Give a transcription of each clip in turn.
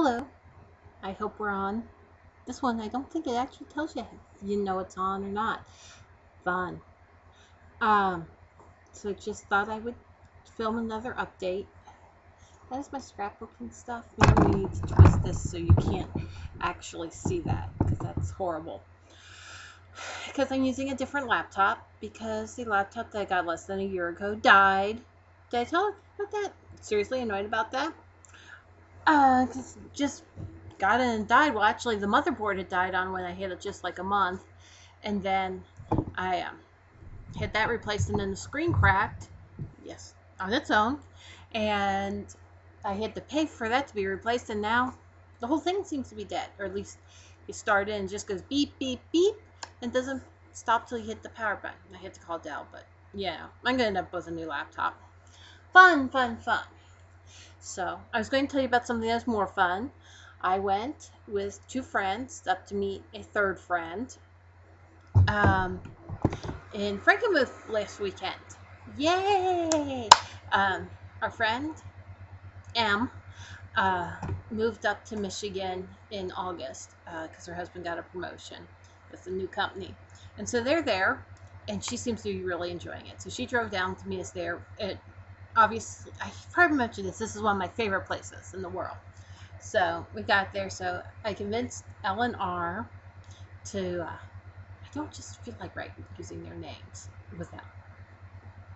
Hello, I hope we're on. This one, I don't think it actually tells you if you know it's on or not. Fun. Um, so just thought I would film another update. That is my scrapbooking stuff. Maybe we need to twist this so you can't actually see that because that's horrible. Because I'm using a different laptop because the laptop that I got less than a year ago died. Did I tell you about that? Seriously annoyed about that? Just got it and died. Well, actually, the motherboard had died on when I had it just like a month, and then I had that replaced, and then the screen cracked. Yes, on its own, and I had to pay for that to be replaced, and now the whole thing seems to be dead, or at least you start it and it just goes beep beep beep, and doesn't stop till you hit the power button. I had to call Dell, but yeah, I'm gonna end up with a new laptop. Fun, fun, fun. So I was going to tell you about something that's more fun. I went with two friends up to meet a third friend um, in Frankenmuth last weekend. Yay! Um, our friend M uh, moved up to Michigan in August because her husband got a promotion with a new company. And so they're there, and she seems to be really enjoying it. So she drove down to meet us there. Obviously, I probably mentioned this. This is one of my favorite places in the world. So we got there. So I convinced Ellen R to. I don't just feel like using their names without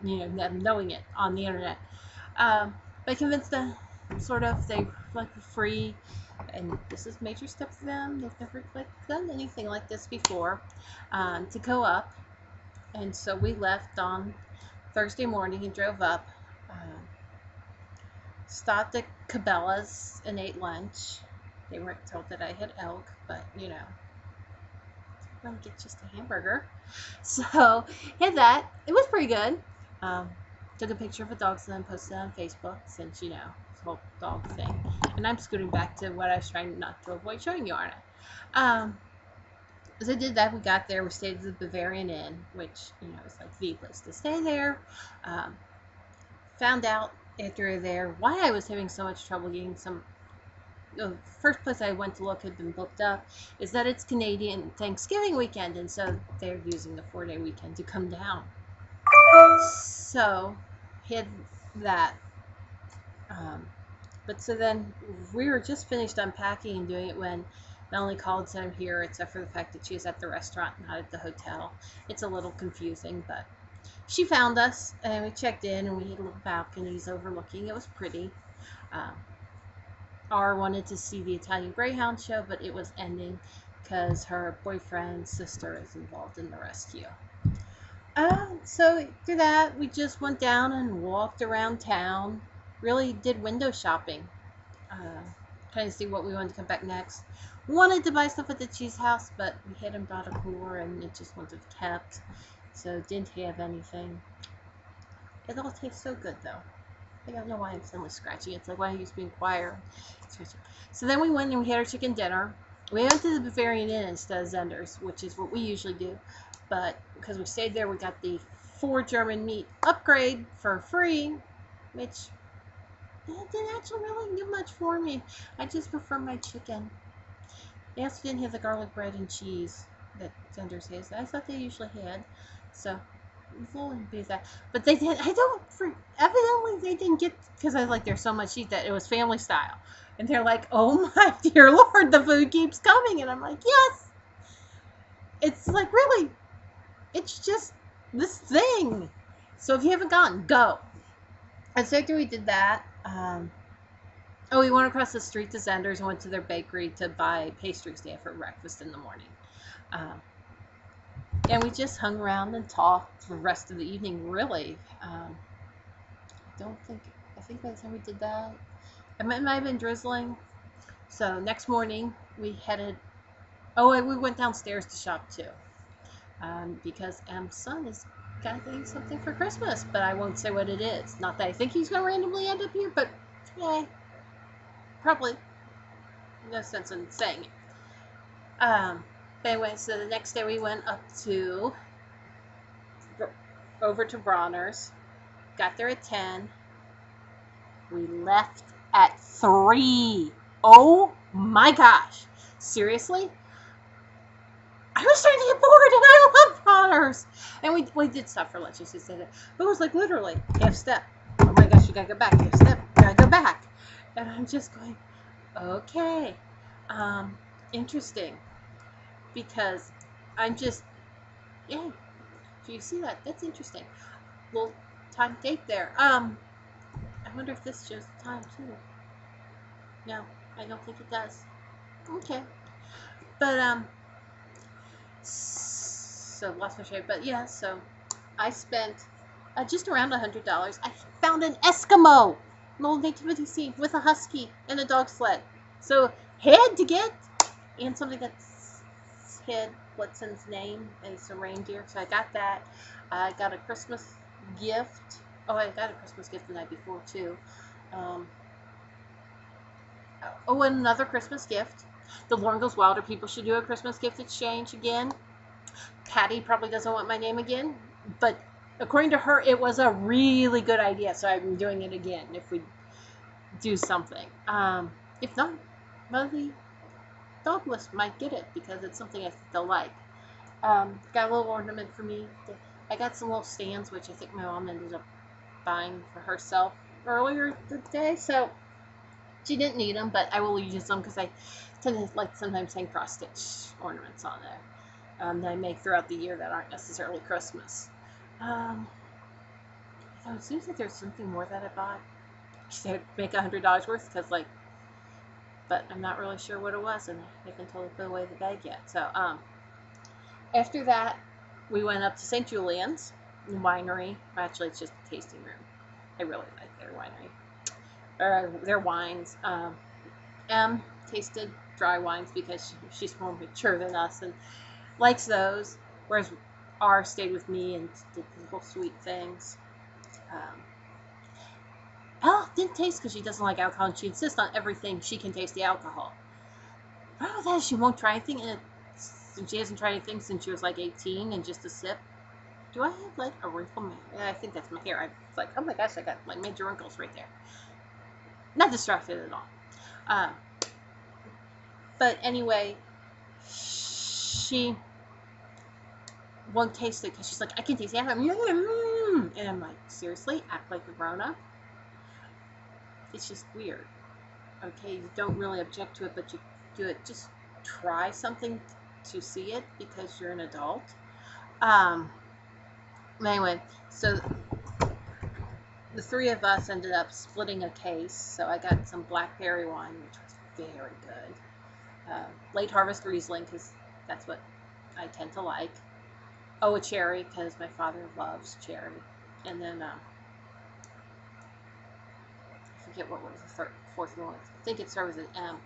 them knowing it on the internet. But I convinced them sort of they like free, and this is a major step for them. They've never done anything like this before, to go up. And so we left on Thursday morning and drove up. Stopped at Cabela's and ate lunch. They weren't told that I had elk, but I'll get just a hamburger. So had that. It was pretty good. Um, Took a picture of a dog and then posted it on Facebook since this whole dog thing. And I'm scooting back to what I was trying not to avoid showing you, aren't I? As I did that, we got there. We stayed at the Bavarian Inn, which is like the place to stay there. Found out after we were there why I was having so much trouble getting some. The first place I went to look had been booked up. Is that it's Canadian Thanksgiving weekend, and so they're using the 4-day weekend to come down. So had that. But so then we were just finished unpacking and doing it when Melanie called and said I'm here, except for the fact that she was at the restaurant, not at the hotel. It's a little confusing, but she found us and we checked in and we had little balconies overlooking. It was pretty. R wanted to see the Italian Greyhound show, but it was ending because her boyfriend's sister is involved in the rescue. So through that, we just went down and walked around town. Really did window shopping. Trying to see what we wanted to come back next. Wanted to buy stuff at the cheese house, but we hadn't bought a cooler and it just wasn't kept. So didn't have anything. It all tastes so good though. I don't know why I'm suddenly scratching. It's like why I used to be inquire. So then we went and we had our chicken dinner. We went to the Bavarian Inn instead of Zender's, which is what we usually do. But because we stayed there, we got the 4 German meat upgrade for free, which didn't actually really do much for me. I just prefer my chicken. They also didn't have the garlic bread and cheese that Zender's has. I thought they usually had. So we'll be that. But they did. Evidently they didn't get, because I was like, there's so much meat that it was family style. And they're like, oh my dear Lord, the food keeps coming. And I'm like, yes. It's like, really, it's just this thing. So if you haven't gone, go. And so after we did that, we went across the street to Zender's and went to their bakery to buy pastries to have for breakfast in the morning. And we just hung around and talked for the rest of the evening, really. I think by the time we did that, it might have been drizzling. So next morning, we headed, and we went downstairs to shop too. Because M's son is getting something for Christmas, but I won't say what it is. Not that I think he's going to randomly end up here, but yeah, probably. No sense in saying it. But anyway, so the next day we went over to Bronner's, got there at 10. We left at 3. Oh my gosh. Seriously? I was starting to get bored and I love Potters. And we did stuff for lunch, as you said. But it was like literally half step. Oh my gosh, you gotta go back. Half step, you gotta go back. And I'm just going, okay. Interesting. Because I'm just, yeah. Do you see that? That's interesting. Little time date there. I wonder if this shows the time too. No, I don't think it does. Okay. But, so lost my shape. But yeah, so I spent just around $100. I found an Eskimo, an old nativity scene with a husky and a dog sled. So had to get, and something that's had Blitzen's name and some reindeer. So I got that. I got a Christmas gift. Oh, I got a Christmas gift the night before too. Oh, and another Christmas gift. The Lauren Goes Wilder people should do a Christmas gift exchange again. Patty probably doesn't want my name again, but according to her, it was a really good idea. So I'm doing it again if we do something. If not, maybe Douglas might get it because it's something I think they'll like. Got a little ornament for me. I got some little stands, which I think my mom ended up buying for herself earlier today. So she didn't need them, but I will use them because I tend to like sometimes hang cross-stitch ornaments on there that I make throughout the year that aren't necessarily Christmas. So it seems like there's something more that I bought. She said make $100 worth because but I'm not really sure what it was, and I haven't totally put away the bag yet. So after that, we went up to St. Julian's Winery. Actually, it's just a tasting room. I really like their winery. Their wines. Em tasted dry wines because she's more mature than us and likes those, whereas R stayed with me and did the whole sweet things. Ella didn't taste because she doesn't like alcohol, and she insists on everything she can taste the alcohol. The problem with that is she won't try anything, and she hasn't tried anything since she was like 18, and just a sip. Do I have like a wrinkle? Yeah, I think that's my hair. It's like, oh my gosh, I got like major wrinkles right there. Not distracted at all. But anyway, she won't taste it because she's like, I can taste it. And I'm like, seriously? Act like a grown-up? It's just weird. Okay, you don't really object to it, but you do it. Just try something to see it because you're an adult. Anyway, so the three of us ended up splitting a case. So I got some blackberry wine, which was very good. Late harvest Riesling, because that's what I tend to like. Oh, a cherry, because my father loves cherry. And then, I forget what was the fourth one. I think it started with an M.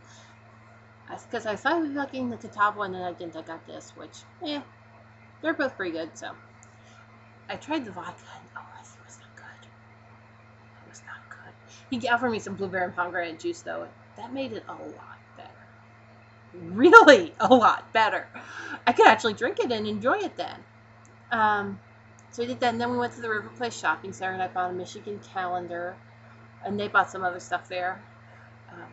Because I thought I was looking the Catawba, and then I didn't. I got this, which, they're both pretty good, so. I tried the vodka, and it was not good. It was not good. He offered me some blueberry and pomegranate juice, though. That made it a lot better. Really, a lot better. I could actually drink it and enjoy it then. So we did that, and then we went to the River Place Shopping Center, and I bought a Michigan calendar, and they bought some other stuff there.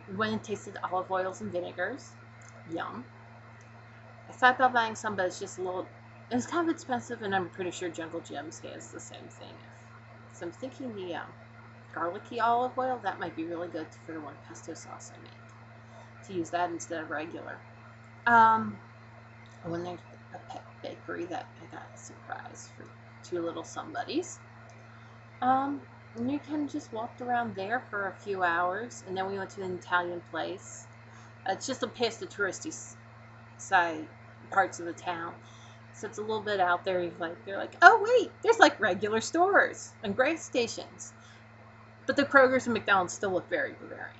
We went and tasted olive oils and vinegars. Yum. I thought about buying some, but it's just a little... It's kind of expensive, and I'm pretty sure Jungle Gems has the same thing. So I'm thinking the garlicky olive oil, that might be really good for the one pesto sauce I make. To use that instead of regular. I went to a pet bakery that I got a surprise for two little somebodies. And we kind of just walked around there for a few hours, and then we went to an Italian place. It's just past the touristy side parts of the town. So it's a little bit out there. They're like, oh wait, there's like regular stores and gas stations. But the Kroger's and McDonald's still look very Bavarian.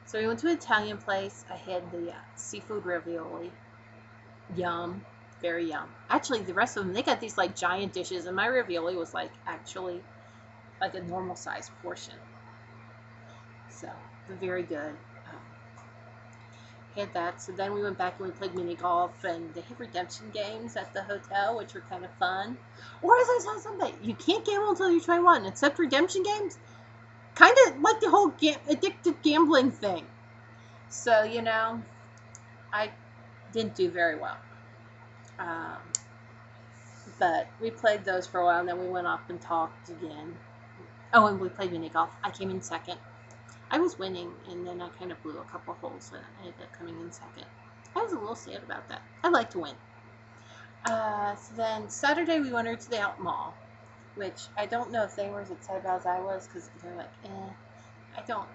So we went to an Italian place. I had the seafood ravioli. Yum. Very yum. Actually, the rest of them, they got these like giant dishes, and my ravioli was like actually like a normal size portion. So, very good. Had that. So then we went back and we played mini golf, and they have redemption games at the hotel, which were kind of fun. Or as I saw somebody, you can't gamble until you're 21, except redemption games. Kind of like the whole addictive gambling thing. So, I didn't do very well. Um, but we played those for a while, and then we went up and talked again. Oh, and we played mini golf. I came in second. I was winning, and then I kind of blew a couple holes, and I ended up coming in second. I was a little sad about that. I like to win. So then Saturday we went over to the Out Mall, which I don't know if they were as excited about as I was, because they're like, I don't.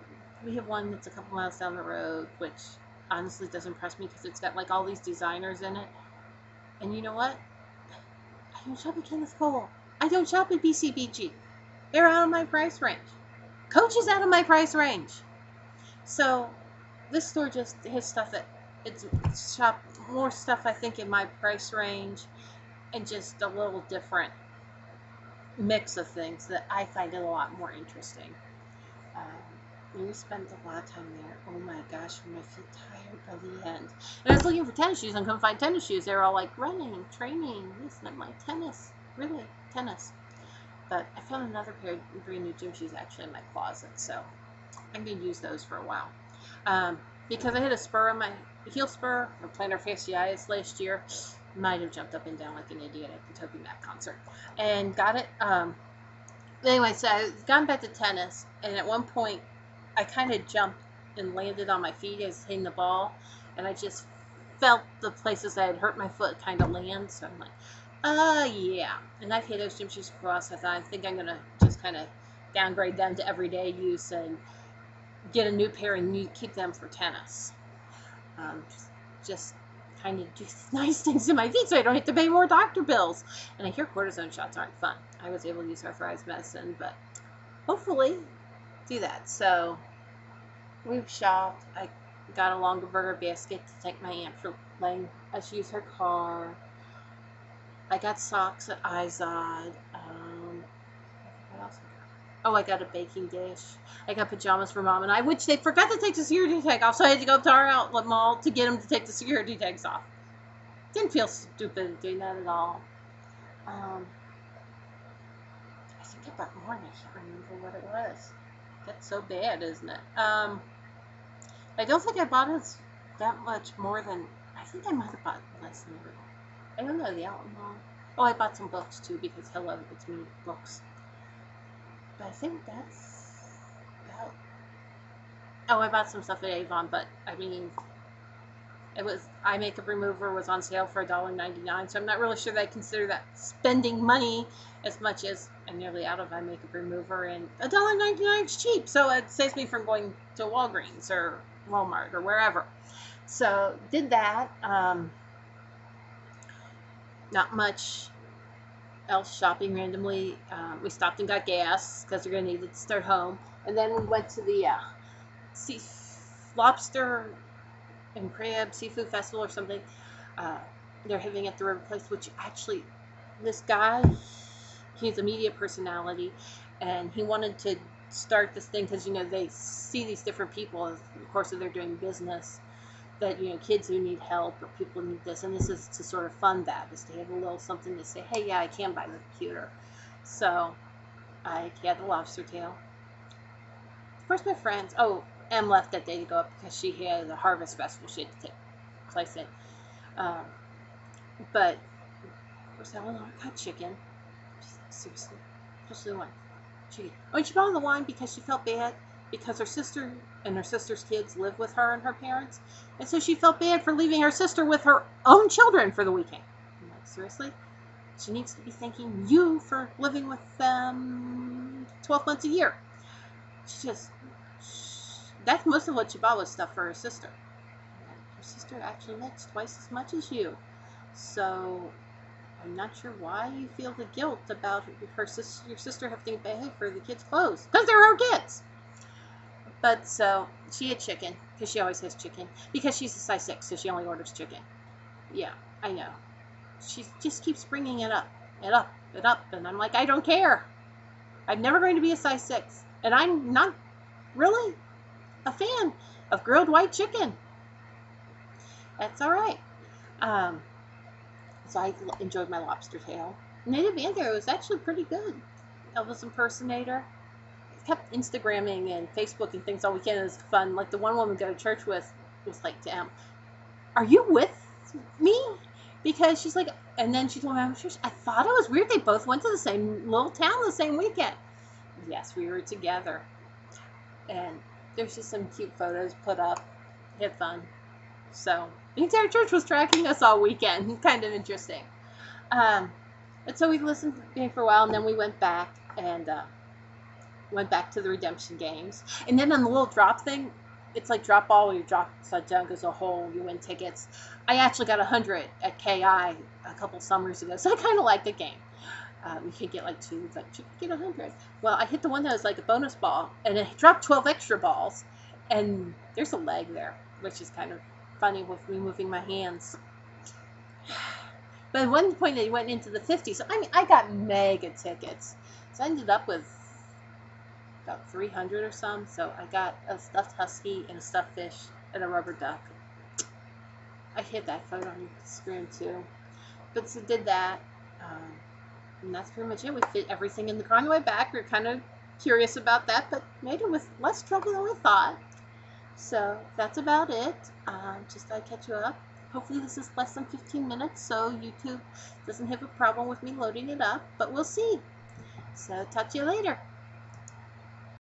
We have one that's a couple miles down the road, which honestly doesn't impress me because it's got like all these designers in it. And you know what? I don't shop at Kenneth Cole. I don't shop at BCBG. They're out of my price range. Coach is out of my price range. So this store just has stuff that it's shop more stuff I think in my price range, and just a little different mix of things that I find it a lot more interesting. We spent a lot of time there. Oh my gosh, my feet tired by the end. And I was looking for tennis shoes and couldn't find tennis shoes. They were all like running, training, this, and I'm like, tennis, really, tennis. But I found another pair of brand new gym shoes actually in my closet, so I'm going to use those for a while. Because I hit a spur on my heel spur, or plantar fasciitis last year. Might have jumped up and down like an idiot at the Toby Mac concert. And got it. Anyway, so I got back to tennis, and at one point, I kind of jumped and landed on my feet as hitting the ball, and I just felt the places I had hurt my foot kind of land, so I'm like, yeah. And I've had those gym shoes across. I think I'm going to just kind of downgrade them to everyday use and get a new pair and keep them for tennis. Just kind of do nice things to my feet so I don't have to pay more doctor bills. And I hear cortisone shots aren't fun. I was able to use arthritis medicine, but hopefully do that. So we've shopped. I got a longer burger basket to thank my aunt for letting us use her car. I got socks at Izod. What else? Oh, I got a baking dish. I got pajamas for Mom and I, which they forgot to take the security tag off, so I had to go to our outlet mall to get them to take the security tags off. Didn't feel stupid doing that at all. I think I bought more and I can't remember what it was. That's so bad, isn't it? I don't think I bought it that much more than, I think I might have bought less than that. I don't know, the outlet mall. Oh, I bought some books too, because hello, it's me, books. But I think that's about... Oh, I bought some stuff at Avon, but I mean, it was, eye makeup remover was on sale for $1.99, so I'm not really sure that I consider that spending money as much as I'm nearly out of eye makeup remover, and $1.99 is cheap, so it saves me from going to Walgreens or Walmart or wherever. So did that. Not much else shopping randomly. We stopped and got gas because we're going to need it to start home. And then we went to the lobster and crab seafood festival or something. They're having at the River Place, which actually, this guy, he's a media personality, and he wanted to start this thing because, they see these different people in the course of their doing business, that, kids who need help or people need this, and this is to sort of fund that, is to have a little something to say, hey, yeah, I can buy the computer. So I had the lobster tail. Of course, my friends, Em left that day to go up because she had a harvest festival she had to take place in. But of course, I got chicken. Seriously, just the one chicken. Oh, and she bought the wine because she felt bad, because her sister and her sister's kids live with her and her parents, and so she felt bad for leaving her sister with her own children for the weekend. I'm like, seriously? She needs to be thanking you for living with them 12 months a year. That's most of what she bought was stuff for her sister. And her sister actually makes twice as much as you, so I'm not sure why you feel the guilt about your sister having to pay for the kids' clothes, because they're her kids. But so she had chicken, because she always has chicken, because she's a size 6, so she only orders chicken. Yeah, I know. She just keeps bringing it up, and I'm like, I don't care. I'm never going to be a size 6, and I'm not really a fan of grilled white chicken. That's all right. So I enjoyed my lobster tail. Native Andrew was actually pretty good. Elvis impersonator. Kept Instagramming and Facebooking things all weekend. It was fun. Like the one woman we go to church with, was like, damn, are you with me? Because she's like, and then she told me, I thought it was weird. They both went to the same little town the same weekend. Yes, we were together. And there's just some cute photos put up. Had fun. So the entire church was tracking us all weekend. Kind of interesting. And so we listened to me for a while, and then we went back and went back to the redemption games. And then on the little drop thing, it's like drop all, where you drop upside down goes a hole, you win tickets. I actually got 100 at KI a couple summers ago, so I kind of like the game. We could get like 2, but you could get 100. Well, I hit the one that was like a bonus ball, and it dropped 12 extra balls, and there's a leg there, which is kind of funny with me moving my hands. But at one point it went into the 50s. So I mean, I got mega tickets. So I ended up with about 300 or some. So I got a stuffed husky and a stuffed fish and a rubber duck. I hit that photo on your screen too. But so did that. And that's pretty much it. We fit everything in the car on the way back. We were kind of curious about that, but made it with less trouble than we thought. So that's about it. Just thought I'd catch you up. Hopefully this is less than 15 minutes, so YouTube doesn't have a problem with me loading it up, but we'll see. So talk to you later.